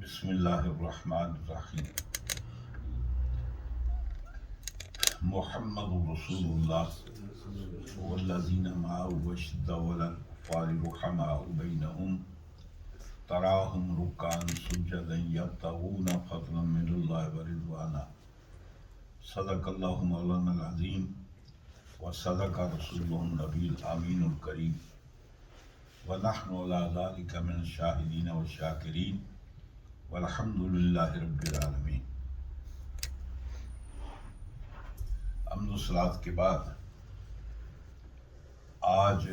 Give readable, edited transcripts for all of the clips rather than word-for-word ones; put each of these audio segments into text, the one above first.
بسم اللہ الرحمن الرحیم محمد رسول اللہ والذین معه اشداء علی الکفار رحماء بینہم تراہم رکعا سجدا یبتغون فضلا من اللہ ورضوانا صدق اللہ مولانا العظیم وصدق رسولہ النبی الامین الکریم ونحن علی ذلک من الشاہدین والشاکرین والحمد للہ رب العالمین۔ حمد و صلوات کے بعد آج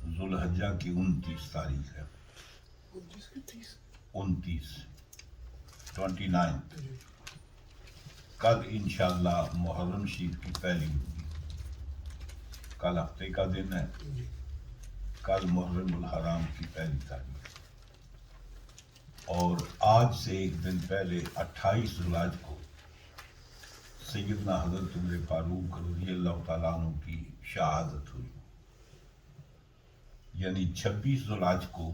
ذوالحجہ کی 29 تاریخ ہے، 29 کل انشاءاللہ محرم شریف کی پہلی ہوگی۔ کل ہفتے کا دن ہے، کل محرم الحرام کی پہلی تاریخ، اور آج سے ایک دن پہلے 28 ذوالحج کو سیدنا حضرت عمر فاروق رضی اللہ تعالیٰ عنہ کی شہادت ہوئی، یعنی 26 ذوالحج کو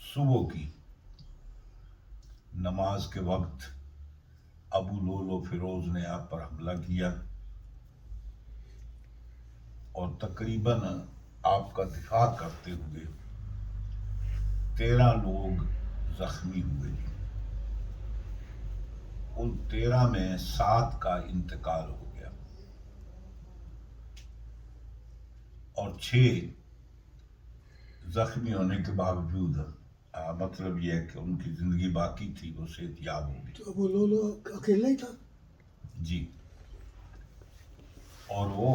صبح کی نماز کے وقت ابو لولو فیروز نے آپ پر حملہ کیا اور تقریباً آپ کا دفاع کرتے ہوئے 13 لوگ زخمی ہوئے جی۔ ان 13 میں 7 کا انتقال ہو گیا اور 6 زخمی ہونے کے باوجود مطلب یہ ہے کہ ان کی زندگی باقی تھی، وہ صحت یاب ہو گئی۔ تو ابو لولو اکیلا ہی تھا؟ جی، اور وہ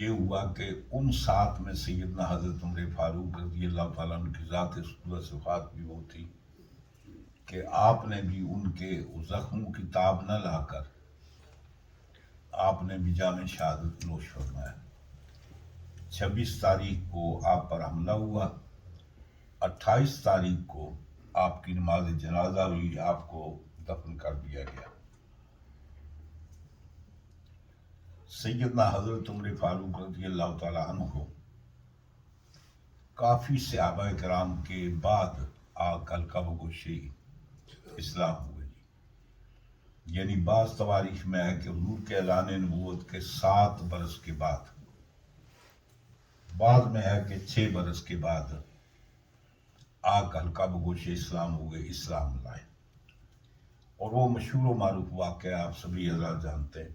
یہ ہوا کہ ان 7 میں سیدنا حضرت عمر فاروق رضی اللہ تعالیٰ عنہ کی ذات صفات بھی وہ تھی کہ آپ نے بھی ان کے زخموں کی تاب نہ لا کر آپ نے بھی جام شہادت نوش فرمایا۔ 26 تاریخ کو آپ پر حملہ ہوا، 28 تاریخ کو آپ کی نماز جنازہ ہوئی، آپ کو دفن کر دیا گیا۔ سیدنا حضرت عمر فاروق رضی اللہ تعالیٰ عنہ کو کافی صحابہ کرام کے بعد کل گوشے اسلام ہوئے جی، یعنی بعض تواریخ میں ہے کہ حضور کے اعلان نبوت کے 7 برس کے بعد، بعد میں ہے کہ 6 برس کے بعد حلقہ بگوش اسلام ہوئے، اسلام لائے۔ اور وہ مشہور و معروف واقعہ آپ سبھی حضرات جانتے ہیں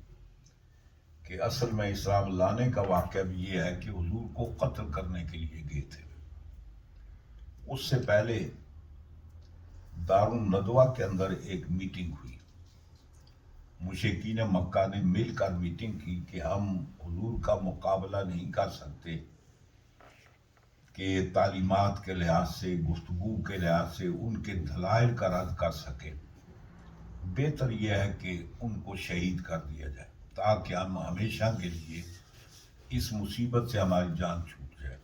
کہ اصل میں اسلام لانے کا واقعہ بھی یہ ہے کہ حضور کو قتل کرنے کے لیے گئے تھے۔ اس سے پہلے دارالندوہ کے اندر ایک میٹنگ ہوئی، مشرکین مکہ نے مل کر میٹنگ کی کہ ہم حضور کا مقابلہ نہیں کر سکتے کہ تعلیمات کے لحاظ سے، گفتگو کے لحاظ سے ان کے دلائل کا رد کر سکے، بہتر یہ ہے کہ ان کو شہید کر دیا جائے تاکہ ہم ہمیشہ کے لیے اس مصیبت سے ہماری جان چھوٹ جائے۔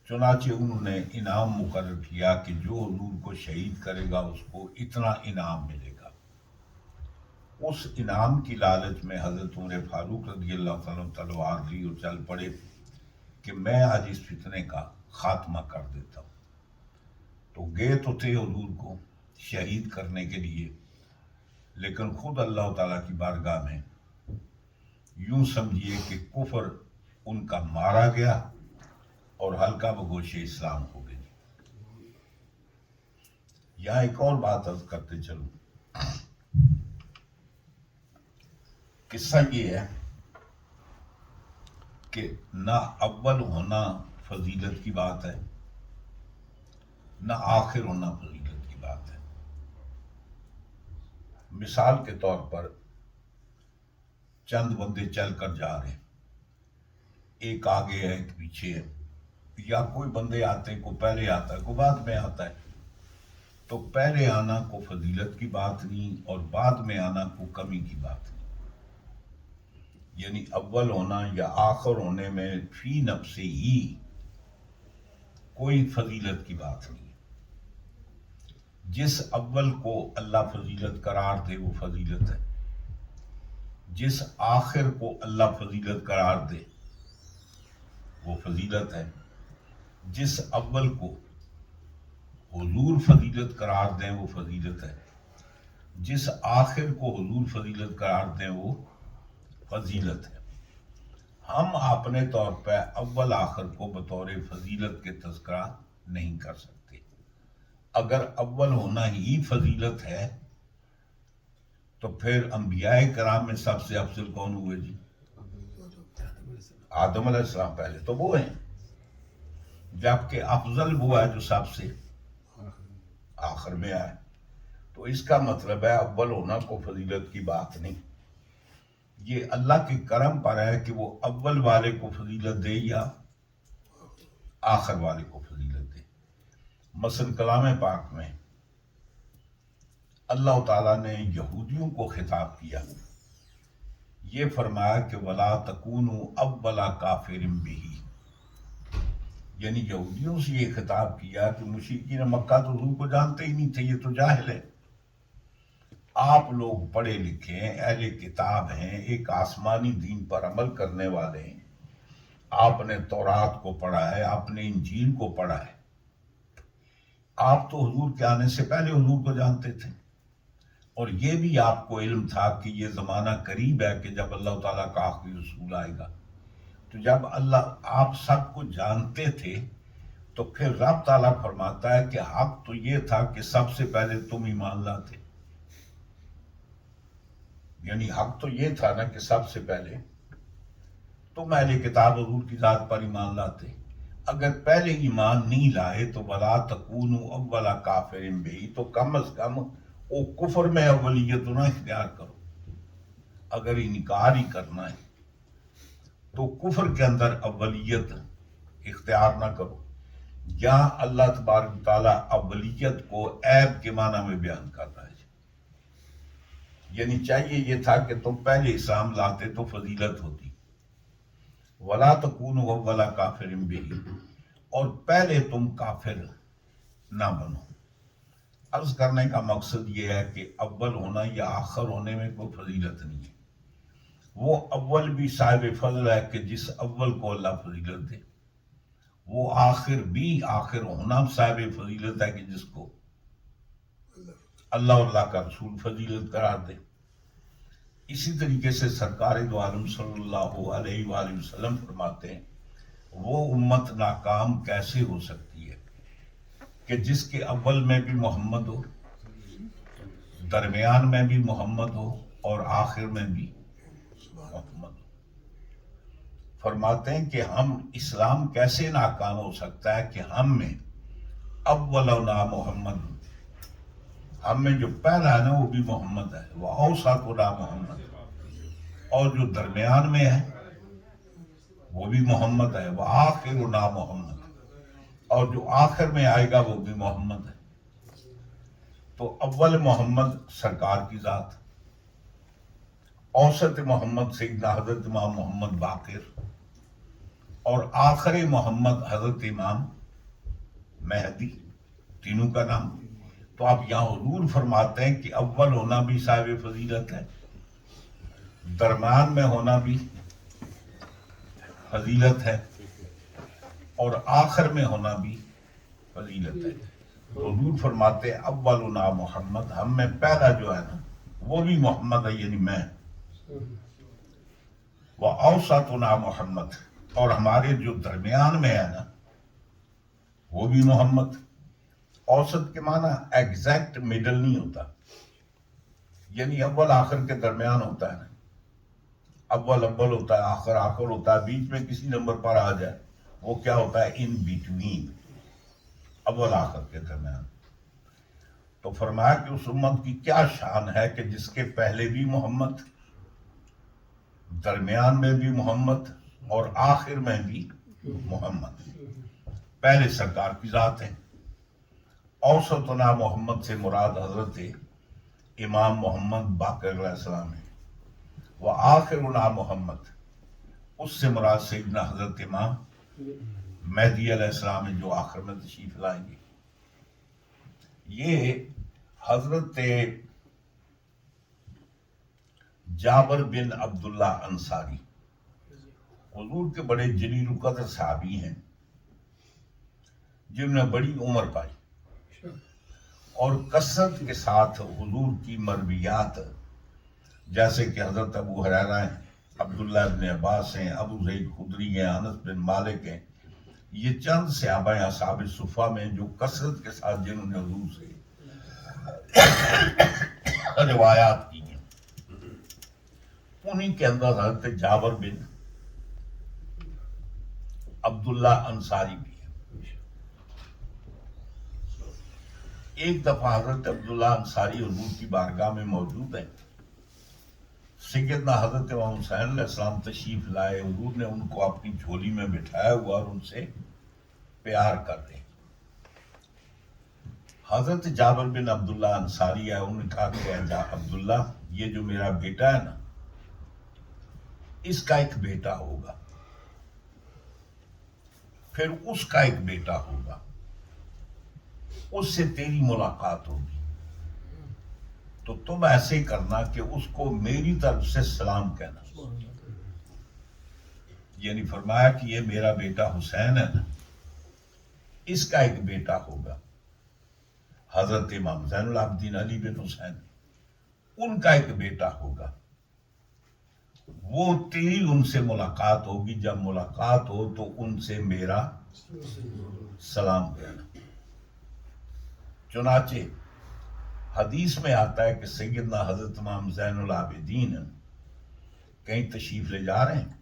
چنانچہ انہوں نے انعام مقرر کیا کہ جو حضور کو شہید کرے گا اس کو اتنا انعام ملے گا۔ اس انعام کی لالچ میں حضرت عمر فاروق رضی اللہ تعالیٰ تلوار لی اور چل پڑے کہ میں آج اس فتنے کا خاتمہ کر دیتا ہوں۔ تو گئے تو تھے حضور کو شہید کرنے کے لیے، لیکن خود اللہ تعالیٰ کی بارگاہ میں یوں سمجھیے کہ کفر ان کا مارا گیا اور حلقہ بگوش اسلام ہو گئی۔ یہاں ایک اور بات عرض کرتے چلوں، قصہ یہ ہے کہ نہ اول ہونا فضیلت کی بات ہے، نہ آخر ہونا فضیلت کی بات ہے۔ مثال کے طور پر چند بندے چل کر جا رہے ہیں، ایک آگے ہے ایک پیچھے ہے، یا کوئی بندے آتے ہیں، کوئی پہلے آتا ہے کوئی بعد میں آتا ہے، تو پہلے آنا کو فضیلت کی بات نہیں اور بعد میں آنا کو کمی کی بات نہیں، یعنی اول ہونا یا آخر ہونے میں فی نفس ہی کوئی فضیلت کی بات نہیں۔ جس اول کو اللہ فضیلت قرار دے وہ فضیلت ہے، جس آخر کو اللہ فضیلت قرار دے وہ فضیلت ہے۔ جس اول کو حضور فضیلت قرار دیں وہ فضیلت ہے، جس آخر کو حضور فضیلت قرار دیں وہ فضیلت ہے۔ ہم اپنے طور پہ اول آخر کو بطور فضیلت کے تذکرہ نہیں کر سکتے۔ اگر اول ہونا ہی فضیلت ہے تو پھر انبیاء کرام میں سب سے افضل کون ہوئے جی؟ آدم علیہ السلام پہلے تو وہ ہیں، جبکہ افضل وہ ہے جو سب سے آخر میں آئے۔ تو اس کا مطلب ہے اول ہونا کو فضیلت کی بات نہیں، یہ اللہ کے کرم پر ہے کہ وہ اول والے کو فضیلت دے یا آخر والے کو فضیلت دے۔ مثلا کلام پاک میں اللہ تعالیٰ نے یہودیوں کو خطاب کیا، یہ فرمایا کہ وَلَا تَكُونُوا أَوَّلَ كَافِرٍ بِهِ، یعنی یہودیوں سے یہ خطاب کیا کہ مشرکین مکہ تو حضور کو جانتے ہی نہیں تھے، یہ تو جاہل ہے۔ آپ لوگ پڑھے لکھے ہیں، اہل کتاب ہیں، ایک آسمانی دین پر عمل کرنے والے ہیں، آپ نے تورات کو پڑھا ہے، آپ نے انجیل کو پڑھا ہے، آپ تو حضور کے آنے سے پہلے حضور کو جانتے تھے، اور یہ بھی آپ کو علم تھا کہ یہ زمانہ قریب ہے کہ جب اللہ تعالیٰ کا آخری رسول آئے گا۔ تو جب اللہ آپ سب کو جانتے تھے تو پھر رب تعالیٰ فرماتا ہے کہ حق تو یہ تھا کہ سب سے پہلے تم ایمان لاتے، یعنی حق تو یہ تھا نا کہ سب سے پہلے تم اہل کتاب حضور کی ذات پر ایمان لاتے۔ اگر پہلے ایمان نہیں لائے تو وَلَا تَكُونُوا أَوَّلَ كَافِرٍ بِهِ، تو کم از کم وہ کفر میں اولیت نہ اختیار کرو۔ اگر انکار ہی کرنا ہے تو کفر کے اندر اولیت اختیار نہ کرو، یا اللہ تبارک تعالیٰ اولیت کو عیب کے معنی میں بیان کر رہا ہے، یعنی چاہیے یہ تھا کہ تم پہلے اسلام لاتے تو فضیلت ہوتی۔ وَلَا تَكُونُوا أَوَّلَ كَافِرٍ بِهِ، اور پہلے تم کافر نہ بنو۔ عرض کرنے کا مقصد یہ ہے کہ اول ہونا یا آخر ہونے میں کوئی فضیلت نہیں ہے، وہ اول بھی صاحب فضل ہے کہ جس اول کو اللہ فضیلت دے، وہ آخر بھی آخر ہونا صاحب فضیلت ہے کہ جس کو اللہ اور اللہ کا رسول فضیلت قرار دے۔ اسی طریقے سے سرکار دو عالم صلی اللہ علیہ وآلہ وسلم فرماتے ہیں وہ امت ناکام کیسے ہو سکتی ہے کہ جس کے اول میں بھی محمد ہو، درمیان میں بھی محمد ہو اور آخر میں بھی محمد ہو۔ فرماتے ہیں کہ ہم اسلام کیسے ناکام ہو سکتا ہے کہ ہم میں اولنا محمد، ہم میں جو پہلا ہے نا وہ بھی محمد ہے، وہ اوسطنا محمد، اور جو درمیان میں ہے وہ بھی محمد ہے، وہ آخرنا محمد، اور جو آخر میں آئے گا وہ بھی محمد ہے۔ تو اول محمد سرکار کی ذات، اوسط محمد سیدنا حضرت امام محمد باقر، اور آخر محمد حضرت امام مہدی، تینوں کا نام۔ تو آپ یہاں حضور فرماتے ہیں کہ اول ہونا بھی صاحب فضیلت ہے، درمیان میں ہونا بھی فضیلت ہے، اور آخر میں ہونا بھی فضیلت ہے۔ حضور فرماتے ہیں اولنا محمد، ہم میں پہلا جو ہے نا وہ بھی محمد ہے، یعنی میں، وہ اوسطنا محمد، اور ہمارے جو درمیان میں ہے نا وہ بھی محمد۔ اوسط کے معنی ایگزیکٹ مڈل نہیں ہوتا، یعنی اول آخر کے درمیان ہوتا ہے نا، اول اول ہوتا ہے، آخر آخر ہوتا ہے، بیچ میں کسی نمبر پر آ جائے وہ کیا ہوتا ہے؟ ان بٹوین، اول آخر کے درمیان۔ تو فرمایا کہ اس امت کی کیا شان ہے کہ جس کے پہلے بھی محمد، درمیان میں بھی محمد، اور آخر میں بھی محمد۔ پہلے سرکار کی ذات ہے۔ اوسطنا محمد سے مراد حضرت امام محمد باقر علیہ السلام ہے، وہ آخرنا محمد، اس سے مراد سیدنا حضرت امام مہدی علیہ السلام ہے جو آخر میں تشریف لائیں گے۔ یہ حضرت جابر بن عبداللہ انصاری حضور کے بڑے جلیل القدر صحابی ہیں، جنہوں نے بڑی عمر پائی اور کثرت کے ساتھ حضور کی مرویات، جیسے کہ حضرت ابو ہریرہ ہیں، عبداللہ ابن عباس ہیں، ابو سعید خدری ہیں، انس بن مالک ہیں، یہ چند صحابہ ہیں اصحاب صفہ میں جو کثرت کے ساتھ جنہوں نے حضور سے روایات کی ہیں، انہی کے اندر حضرت جابر بن عبداللہ انصاری بھی ہیں۔ ایک دفعہ حضرت عبداللہ انصاری حضور کی بارگاہ میں موجود ہیں، سیدنا حضرت امام حسین علیہ السلام تشریف لائے، حضور نے ان کو اپنی جھولی میں بٹھایا ہوا اور ان سے پیار کر رہے۔ حضرت جابر بن عبداللہ انصاری ہے، انہوں نے کہا کہ عبداللہ، یہ جو میرا بیٹا ہے نا، اس کا ایک بیٹا ہوگا، پھر اس کا ایک بیٹا ہوگا، اس سے تیری ملاقات ہوگی، تو تم ایسے ہی کرنا کہ اس کو میری طرف سے سلام کہنا۔ یعنی فرمایا کہ یہ میرا بیٹا حسین ہے نا، اس کا ایک بیٹا ہوگا، حضرت امام زین العابدین علی بن حسین، ان کا ایک بیٹا ہوگا، وہ تیری ان سے ملاقات ہوگی، جب ملاقات ہو تو ان سے میرا سلام کہنا۔ چنانچہ حدیث میں آتا ہے کہ سیدنا حضرت امام زین العابدین کہیں تشریف لے جا رہے ہیں،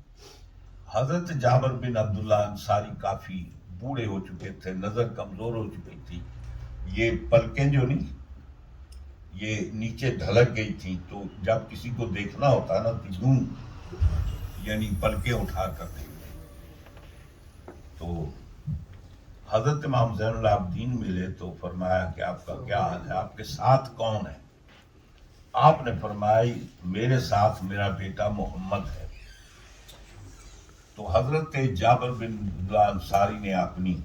حضرت جابر بن عبداللہ انصاری کافی بوڑھے ہو چکے تھے، نظر کمزور ہو چکی تھی، یہ پلکیں جو نہیں یہ نیچے ڈھلک گئی تھیں، تو جب کسی کو دیکھنا ہوتا نا تو یوں یعنی پلکیں اٹھا کر دیکھتے۔ تو حضرت امام زین العابدین ملے تو فرمایا کہ آپ کا کیا حال ہے، آپ کے ساتھ کون ہے؟ آپ نے فرمایا میرے ساتھ میرا بیٹا محمد ہے۔ تو حضرت جابر بن عبداللہ انصاری نے اپنی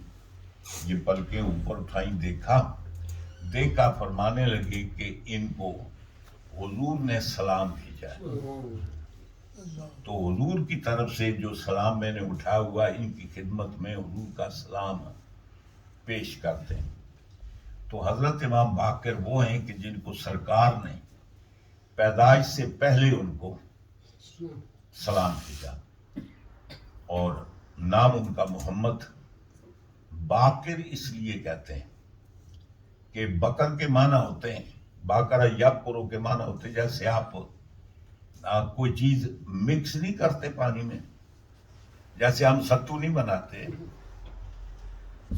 یہ پلکیں اوپر اٹھائیں، دیکھا، فرمانے لگے کہ ان کو حضور نے سلام بھیجا ہے، تو حضور کی طرف سے جو سلام میں نے اٹھایا ہوا، ان کی خدمت میں حضور کا سلام پیش کرتے ہیں۔ تو حضرت امام باقر وہ ہیں کہ جن کو سرکار نے پیدائش سے پہلے ان کو سلام بھیجا، اور نام ان کا محمد، باقر اس لیے کہتے ہیں کہ بکر کے معنی ہوتے ہیں، باقر یبکرو کے معنی ہوتے ہیں، جیسے آپ کوئی چیز مکس نہیں کرتے پانی میں، جیسے ہم ستو نہیں بناتے،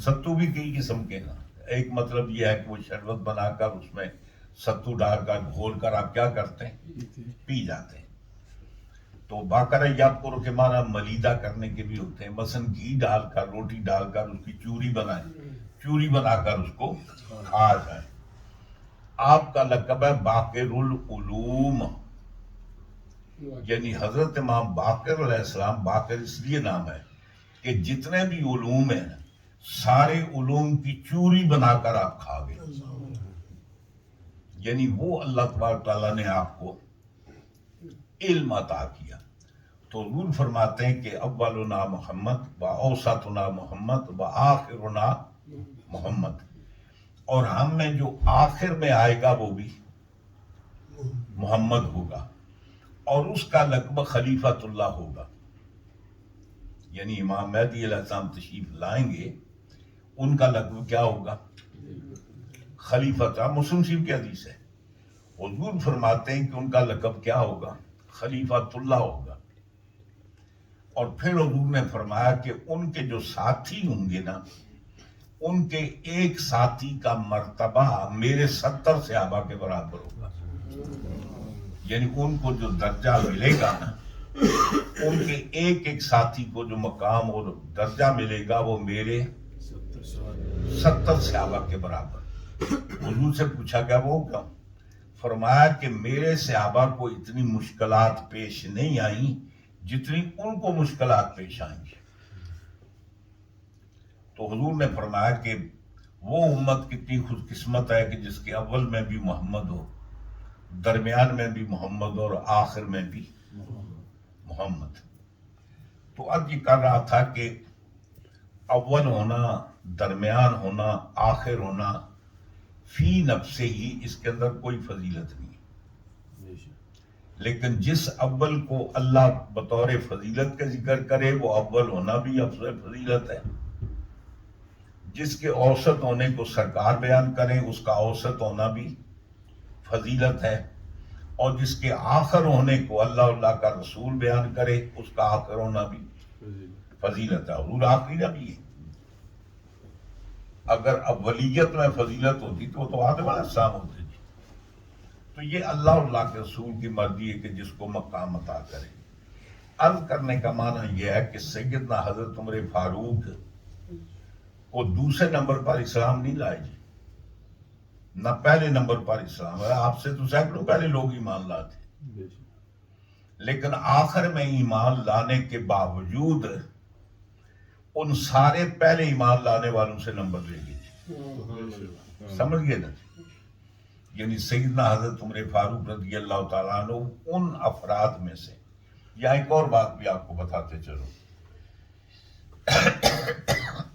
ستو بھی کئی قسم کے ہیں، ایک مطلب یہ ہے کہ وہ شربت بنا کر اس میں ستو ڈال کر گھول کر آپ کیا کرتے ہیں، پی جاتے ہیں۔ تو باقر یبکرو کے معنی ملیدہ کرنے کے بھی ہوتے ہیں، مثلا گھی ڈال کر، روٹی ڈال کر اس کی چوری بنا کر اس کو کھا جائے۔ آپ کا لقب ہے باقر العلوم، یعنی حضرت امام باقر علیہ السلام، باقر اس لیے نام ہے کہ جتنے بھی علوم ہیں سارے علوم کی چوری بنا کر آپ کھا گئے، یعنی وہ اللہ تبارک تعالیٰ نے آپ کو علم عطا کیا۔ تو حضور فرماتے ہیں کہ اولنا محمد و اوسطنا محمد و آخرنا محمد، اور ہم میں جو آخر میں آئے گا وہ بھی محمد ہوگا، اور اس کا لقب خلیفۃ اللہ ہوگا، یعنی امام مہدی علیہ السلام تشریف لائیں گے، ان کا لقب کیا ہوگا، خلیفۃ۔ مسلم شریف کی حدیث ہے، حضور فرماتے ہیں کہ ان کا لقب کیا ہوگا، خلیفۃ اللہ ہوگا۔ اور پھر حضور نے فرمایا کہ ان کے جو ساتھی ہوں گے نا، ان کے ایک ساتھی کا مرتبہ میرے 70 صحابہ کے برابر ہوگا، یعنی ان کو جو درجہ ملے گا نا، ان کے ایک ساتھی کو جو مقام اور درجہ ملے گا وہ میرے 70 صحابہ کے برابر۔ حضور سے پوچھا گیا وہ کیا؟ فرمایا کہ میرے صحابہ کو اتنی مشکلات پیش نہیں آئیں جتنی ان کو مشکلات پیش آئیں گی۔ تو حضور نے فرمایا کہ وہ امت کتنی خوش قسمت ہے کہ جس کے اول میں بھی محمد ہو، درمیان میں بھی محمد اور آخر میں بھی محمد۔ تو اب یہ کر رہا تھا کہ اول ہونا، درمیان ہونا، آخر ہونا، فی نفس ہی اس کے اندر کوئی فضیلت نہیں ہے۔ لیکن جس اول کو اللہ بطور فضیلت کا ذکر کرے وہ اول ہونا بھی افضل فضیلت ہے، جس کے اوسط ہونے کو سرکار بیان کریں اس کا اوسط ہونا بھی فضیلت ہے، اور جس کے آخر ہونے کو اللہ کا رسول بیان کرے اس کا آخر ہونا بھی فضیلت ہے۔ حضور آخری نبی ہے، اگر اولیت میں فضیلت ہوتی تو وہ تو آدم علیہ السلام ہوتے تھے۔ تو یہ اللہ کے رسول کی مرضی ہے کہ جس کو مقام عطا کرے۔ عرض کرنے کا معنی یہ ہے کہ سیدنا حضرت عمر فاروق کو دوسرے نمبر پر اسلام نہیں لائے جی، نہ پہلے نمبر پر اسلام ہے۔ آپ سے تو سینکڑوں پہلے لوگ ایمان لاتے، لیکن آخر میں ایمان لانے کے باوجود ان سارے پہلے ایمان لانے والوں سے نمبر لے گئے، سمجھ گئے نا؟ یعنی سیدنا حضرت عمر فاروق رضی اللہ تعالیٰ عنہ ان افراد میں سے۔ یہاں ایک اور بات بھی آپ کو بتاتے چلو،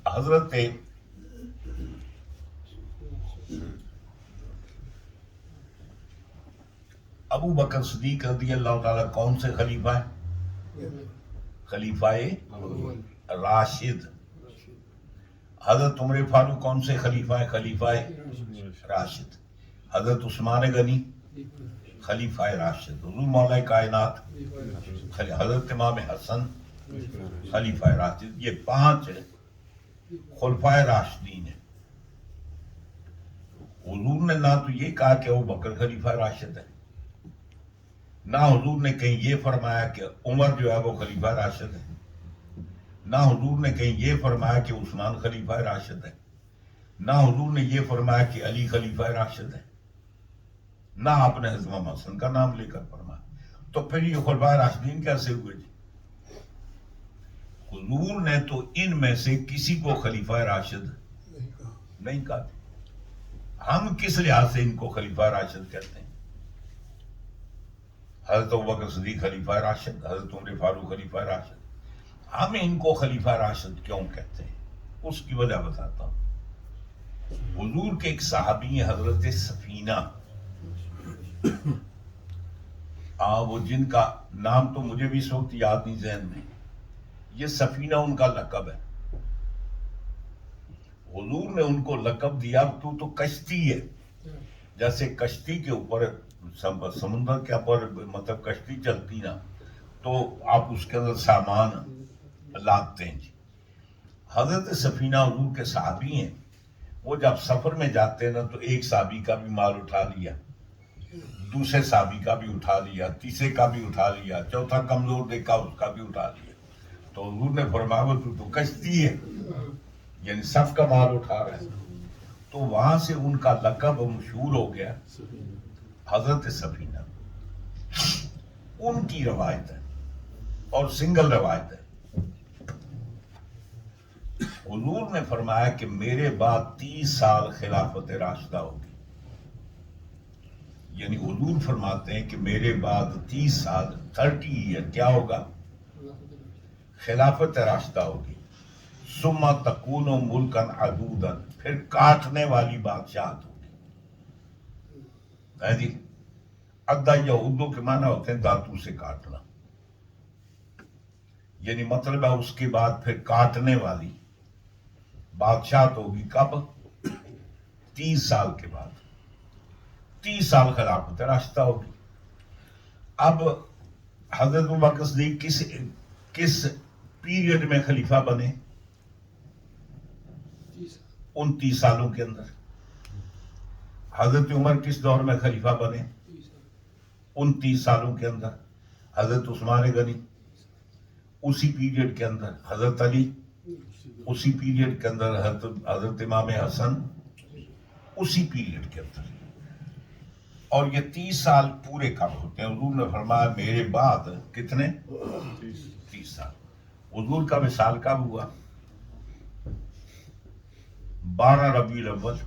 حضرت ابو بکر صدیق رضی اللہ تعالیٰ کون سے خلیفہ ہیں؟ خلیفہ راشد۔ حضرت عمر فاروق کون سے خلیفہ ہیں؟ خلیفہ راشد۔ حضرت عثمان غنی خلیفہ راشد۔ حضور مولا کائنات حضرت امام حسن خلیفہ راشد۔ یہ 5 خلفائے راشدین ہیں۔ حضور نے نہ تو یہ کہا کہ ابو بکر خلیفہ راشد ہے، نہ حضور نے کہیں یہ فرمایا کہ عمر جو ہے وہ خلیفہ راشد ہے، نہ حضور نے کہیں یہ فرمایا کہ عثمان خلیفہ راشد ہے، نہ حضور نے یہ فرمایا کہ علی خلیفہ راشد ہے، نہ آپ نے حضرت امام حسن کا نام لے کر فرمایا۔ تو پھر یہ خلفائے راشدین کیسے ہوئے جی؟ حضور نے تو ان میں سے کسی کو خلیفہ راشد نہیں کہا۔ ہم کس لحاظ سے ان کو خلیفہ راشد کہتے ہیں؟ حضرت ابوبکر صدیق خلیفہ راشد، حضرت عمر فاروق خلیفہ راشد، ہم ان کو خلیفہ راشد کیوں کہتے ہیں؟ اس کی وجہ بتاتا ہوں۔ حضور کے ایک صحابی ہیں حضرت سفینہ، وہ جن کا نام تو مجھے بھی اس وقت یاد نہیں ذہن میں، یہ سفینہ ان کا لقب ہے۔ حضور نے ان کو لقب دیا تو کشتی ہے، جیسے کشتی کے اوپر سمندر کے اوپر مطلب کشتی چلتی نا تو آپ اس کے اندر سامان لادتے ہیں جی۔ حضرت سفینہ حضور کے صحابی ہیں، وہ جب سفر میں جاتے ہیں نا تو ایک صحابی کا بھی مال اٹھا لیا، دوسرے صحابی کا بھی اٹھا لیا، تیسرے کا بھی اٹھا لیا، چوتھا کمزور دیکھا اس کا بھی اٹھا لیا۔ تو حضور نے فرمایا تو کشتی ہے، یعنی سب کا مال اٹھا رہا ہے۔ تو وہاں سے ان کا لقب مشہور ہو گیا حضرت سفینہ۔ ان کی روایت ہے اور سنگل روایت ہے، حضور نے فرمایا کہ میرے بعد 30 سال خلافت راشدہ ہوگی، یعنی حضور فرماتے ہیں کہ میرے بعد 30 سال 30 ایئر کیا ہوگا؟ خلافت راشدہ ہوگی۔ ثم تکون ملکن عدودا، پھر کاٹنے والی بادشاہت ہوگی۔ ہے جی، عدہ یا اردو کے معنی ہوتے ہیں دھاتو سے کاٹنا، یعنی مطلب ہے اس کے بعد پھر کاٹنے والی بادشاہت ہوگی۔ کب؟ 30 سال کے بعد، 30 سال خلافت راشدہ ہوگی۔ اب حضرت ابوبکر صدیق کس پیریڈ میں خلیفہ بنے؟ 29 سالوں کے اندر۔ حضرت عمر کس دور میں خلیفہ بنے؟ 29 سالوں کے اندر۔ حضرت عثمان غنی اسی پیریڈ کے اندر۔ حضرت علی اسی پیریڈ کے اندر۔ حضرت امام حسن اسی پیریڈ کے اندر۔ اور یہ 30 سال پورے کب ہوتے ہیں؟ حضور نے فرمایا میرے بعد کتنے؟ 30 سال۔ حضور کا وصال کب ہوا؟ 12 ربیع الاول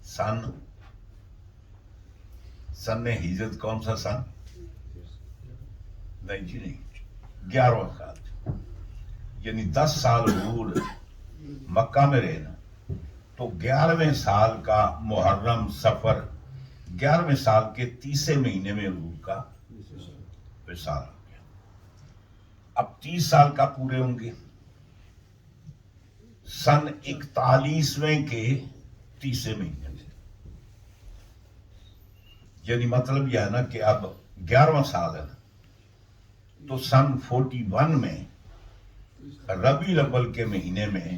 سن ہجرت کون سا سن؟ نہیں جی نہیں، 11واں سال، یعنی 10 سال حضور مکہ میں رہے نا تو 11ویں سال کا محرم سفر 11ویں سال کے 30 مہینے میں حضور کا وصال ہو گیا. اب 30 سال کا پورے ہوں گے سن 41ویں کے 30 مہینے میں. یعنی مطلب یہ ہے نا کہ اب 11واں سال ہے نا تو سن 41 میں ربیع الاول کے مہینے میں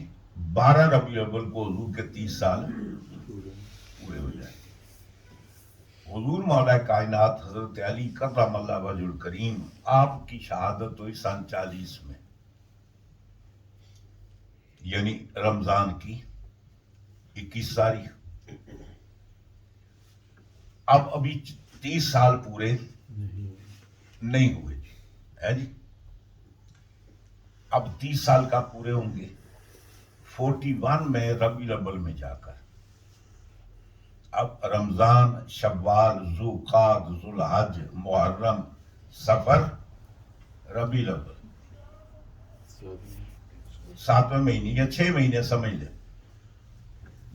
12 ربیع الاول کو حضور کے 30 سال پورے ہو جائیں. حضور مولا کائنات حضرت علی کرم اللہ وجہ الکریم آپ کی شہادت ہوئی سن 40 میں یعنی رمضان کی 21 تاریخ. اب ابھی 30 سال پورے نہیں ہوئے جی ہے جی. اب 30 سال کا پورے ہوں گے 41 میں ربیع الاول میں جا کر. اب رمضان، شوال، ذوالقعدہ، ذوالحج، محرم، سفر، ربیع الاول 7ویں مہینے یا 6 مہینے سمجھ لیں.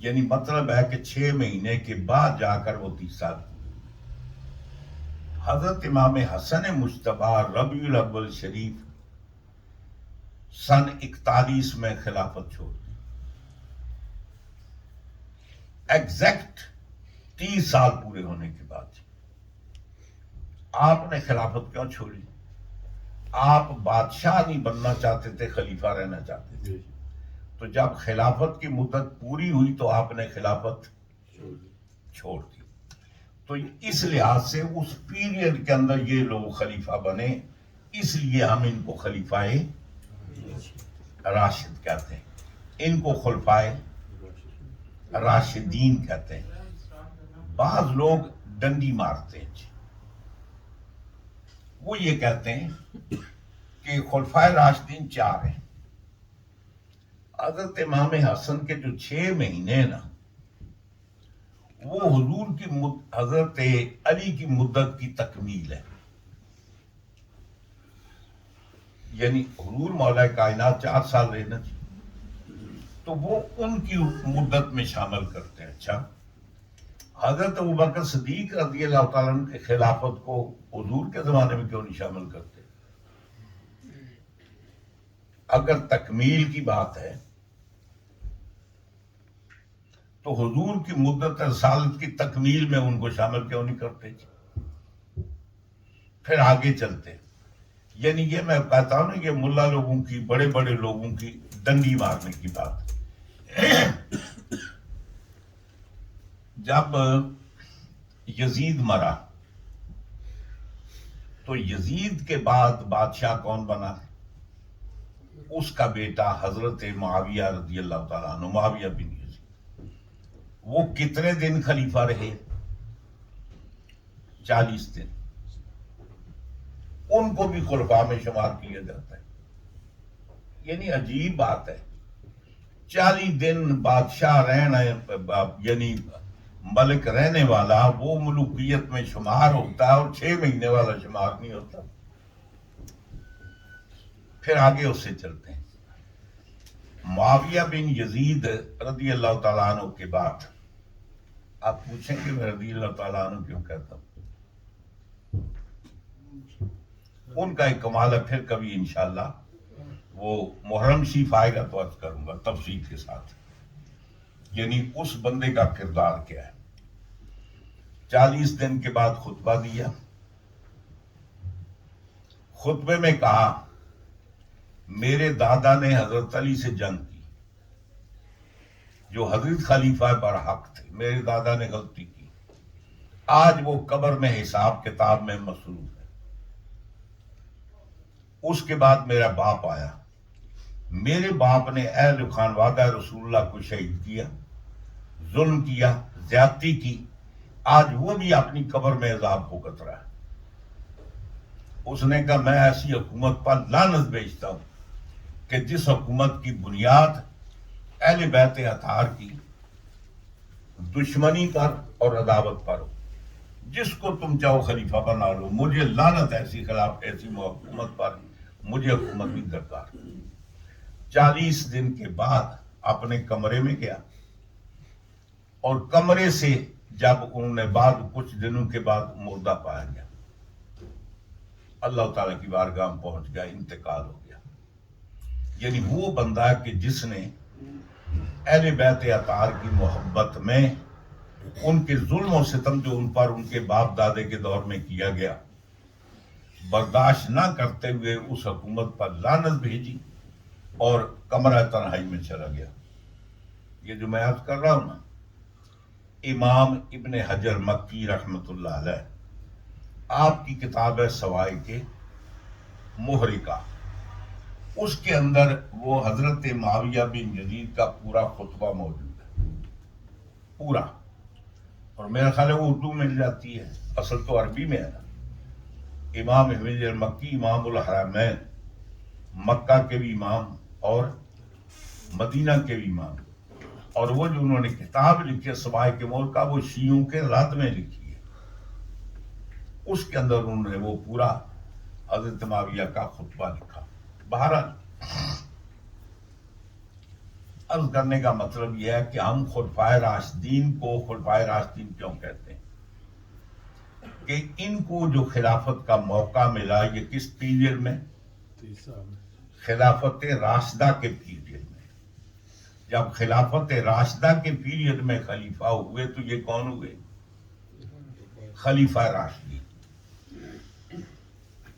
یعنی مطلب ہے کہ 6 مہینے کے بعد جا کر وہ 30 سال. حضرت امام حسن مجتبی ربیع الاول شریف سن 41 میں خلافت چھوڑ دی. ایگزیکٹ 30 سال پورے ہونے کے بعد. آپ نے خلافت کیوں چھوڑی؟ آپ بادشاہ نہیں بننا چاہتے تھے، خلیفہ رہنا چاہتے تھے. تو جب خلافت کی مدت پوری ہوئی تو آپ نے خلافت چھوڑ دی. تو اس لحاظ سے اس پیریڈ کے اندر یہ لوگ خلیفہ بنے، اس لیے ہم ان کو خلیفہ راشد کہتے ہیں، ان کو خلفائے راشدین کہتے ہیں. بعض لوگ ڈنڈی مارتے ہیں جی. وہ یہ کہتے ہیں کہ خلفائے راشدین 4 ہیں. حضرت امام حسن کے جو 6 مہینے نا وہ حضور کی حضرت علی کی مدت کی تکمیل ہے. یعنی حضور مولا کائنات 4 سال رہے نا جی تو وہ ان کی مدت میں شامل کرتے ہیں. اچھا حضرت ابوبکر صدیق رضی اللہ تعالیٰ عنہ کے خلافت کو حضور کے زمانے میں کیوں نہیں شامل کرتے؟ اگر تکمیل کی بات ہے تو حضور کی مدت رسالت کی تکمیل میں ان کو شامل کیوں نہیں کرتے؟ پھر آگے چلتے. یعنی یہ میں کہتا ہوں نا کہ ملا لوگوں کی، بڑے بڑے لوگوں کی ڈنڈی مارنے کی بات. جب یزید مرا تو یزید کے بعد بادشاہ کون بنا؟ اس کا بیٹا حضرت معاویہ رضی اللہ تعالیٰ عنہ، معاویہ بن یزید. وہ کتنے دن خلیفہ رہے؟ 40 دن. ان کو بھی خلفاء میں شمار کیا جاتا ہے. یعنی عجیب بات ہے، 40 دن بادشاہ رہنا یعنی ملک رہنے والا وہ ملوکیت میں شمار ہوتا ہے اور 6 مہینے والا شمار نہیں ہوتا. پھر آگے اس سے چلتے ہیں. معاویہ بن یزید رضی اللہ تعالیٰ عنہ کے بعد آپ پوچھیں کہ میں رضی اللہ تعالیٰ عنہ کیوں کہتا ہوں؟ ان کا ایک کمال ہے، پھر کبھی انشاءاللہ وہ محرم شریف آئے گا تو عرض کروں گا تفصیل کے ساتھ. یعنی اس بندے کا کردار کیا ہے. 40 دن کے بعد خطبہ دیا. خطبے میں کہا میرے دادا نے حضرت علی سے جنگ کی، جو حضرت خلیفہ برحق تھے. میرے دادا نے غلطی کی، آج وہ قبر میں حساب کتاب میں مصروف ہے. اس کے بعد میرا باپ آیا، میرے باپ نے اہل خانوادہ رسول اللہ کو شہید کیا، ظلم کیا، زیادتی کی. آج وہ بھی اپنی قبر میں عذاب بھگت رہا ہے. اس نے کہا میں ایسی حکومت پر لعنت بھیجتا ہوں کہ جس حکومت کی بنیاد اہل بیت اطہار کی دشمنی پر اور عداوت پر ہو. جس کو تم چاہو خلیفہ بنا لو، مجھے لعنت ایسی حکومت پر، مجھے حکومت بھی درکار. 40 دن کے بعد اپنے کمرے میں گیا اور کمرے سے جب انہوں نے بعد کچھ دنوں کے بعد مردہ پایا گیا، اللہ تعالیٰ کی بارگاہ میں پہنچ گیا، انتقال ہو گیا۔ یعنی وہ بندہ کہ جس نے اہل بیت اطہار کی محبت میں ان کے ظلم و ستم جو ان پر ان کے باپ دادے کے دور میں کیا گیا برداشت نہ کرتے ہوئے اس حکومت پر لعنت بھیجی اور کمرہ تنہائی میں چلا گیا۔ یہ جو میں عرض کر رہا ہوں نا، امام ابن حجر مکی رحمت اللہ علیہ، آپ کی کتاب ہے سوائق محرقہ، اس کے اندر وہ حضرت معاویہ بن یزید کا پورا خطبہ موجود ہے، پورا، اور میرا خیال ہے وہ اردو میں مل جاتی ہے، اصل تو عربی میں ہے نا۔ امام ابن حجر مکی امام الحرمین، مکہ کے بھی امام اور مدینہ کے بھی امام، اور وہ جو انہوں نے کتاب لکھی ہے سوائق محرقہ، وہ شیعوں کے رد میں لکھی ہے۔ اس کے اندر انہوں نے وہ پورا حضرت معاویہ کا خطبہ لکھا۔ بہرحال عرض کرنے کا مطلب یہ ہے کہ ہم خلفائے راشدین کو خلفائے راشدین کیوں کہتے ہیں کہ ان کو جو خلافت کا موقع ملا یہ کس پیریڈ میں؟ خلافت راشدہ کے پیریڈ میں۔ جب خلافت راشدہ کے پیریڈ میں خلیفہ ہوئے تو یہ کون ہوئے؟ خلیفہ راشدین۔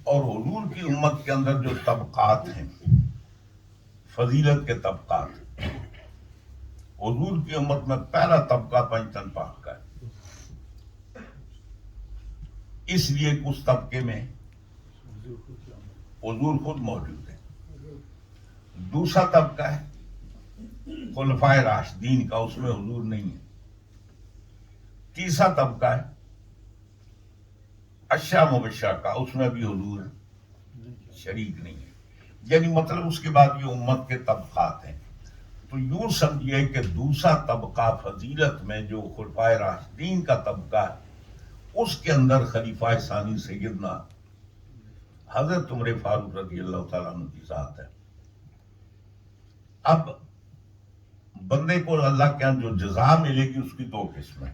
اور حضور کی امت کے اندر جو طبقات ہیں، فضیلت کے طبقات، حضور کی امت میں پہلا طبقہ پنجتن پاک کا ہے، اس لیے کہ اس طبقے میں حضور خود موجود ہے۔ دوسرا طبقہ ہے خلفائے راشدین کا، اس میں حضور نہیں ہے۔ تیسرا طبقہ ہے عشرہ مبشرہ کا، اس میں بھی حضور شریک نہیں ہے۔ یعنی مطلب اس کے بعد یہ امت کے طبقات ہیں۔ تو یوں سمجھیے کہ دوسرا طبقہ فضیلت میں جو خلفائے راشدین کا طبقہ ہے، اس کے اندر خلیفہ ثانی سیدنا حضرت عمر فاروق رضی اللہ تعالیٰ عنہ کی ذات ہے۔ اب بندے کو اللہ کے یہاں جو جزا ملے گی اس کی دو قسمیں۔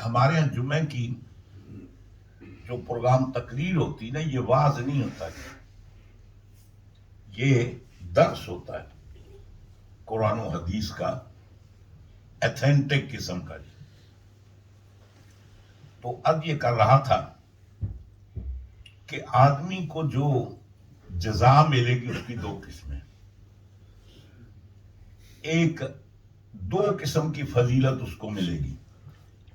ہمارے یہاں جمعے کی جو پروگرام تقریر ہوتی نا، یہ واعظ نہیں ہوتا، یہ درس ہوتا ہے قرآن و حدیث کا، ایتھینٹک قسم کا۔ تو اب یہ کر رہا تھا کہ آدمی کو جو جزا ملے گی اس کی دو قسمیں، ایک دو قسم کی فضیلت اس کو ملے گی،